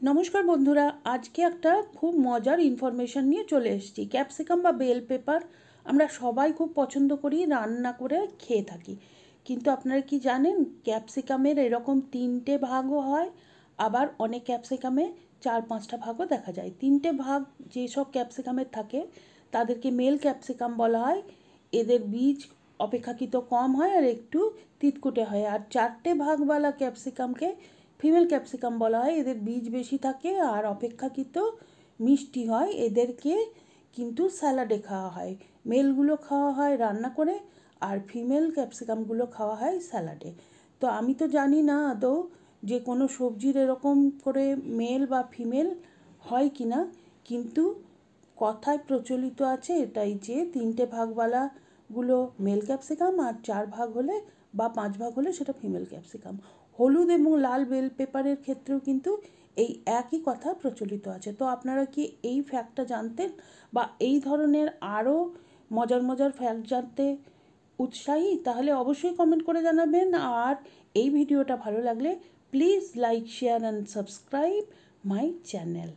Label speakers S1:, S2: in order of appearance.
S1: নমস্কার বন্ধুরা, আজকে একটা খুব মজার ইনফরমেশন নিয়ে চলে এসেছি। ক্যাপসিকাম বা বেল পেপার আমরা সবাই খুব পছন্দ করি, রান্না করে খেয়ে থাকি। কিন্তু আপনারা কি জানেন, ক্যাপসিকামের এরকম 3টে ভাগও হয়, আবার অনেক ক্যাপসিকামে 4-5টা ভাগও দেখা যায়। 3টে ভাগ যেসব ক্যাপসিকামের থাকে তাদেরকে মেল ক্যাপসিকাম বলা হয়। এদের বীজ অপেক্ষাকৃত কম হয় আর একটু তিতকুটে হয়। আর 4টে ভাগওয়ালা ক্যাপসিকামকে ফিমেল ক্যাপসিকাম বলা হয়। এদের বীজ বেশি থাকে আর অপেক্ষাকৃত মিষ্টি হয়। এদেরকে কিন্তু স্যালাডে খাওয়া হয়। মেলগুলো খাওয়া হয় রান্না করে, আর ফিমেল ক্যাপসিকামগুলো খাওয়া হয় স্যালাডে। তো আমি তো জানি না আদৌ যে কোনো সবজির এরকম করে মেল বা ফিমেল হয় কি না, কিন্তু কথায় প্রচলিত আছে এটাই যে 3টে ভাগওয়ালাগুলো মেল ক্যাপসিকাম আর 4 ভাগ হলে বা 5 ভাগ হলে সেটা ফিমেল ক্যাপসিকাম। হলুদ এবং লাল বেল পেপারের ক্ষেত্রেও কিন্তু এই একই কথা প্রচলিত আছে। তো আপনারা কি এই ফ্যাক্টটা জানতেন, বা এই ধরনের আরও মজার মজার ফ্যাক্ট জানতে উৎসাহী? তাহলে অবশ্যই কমেন্ট করে জানাবেন। আর এই ভিডিওটা ভালো লাগলে please like, share and subscribe my channel.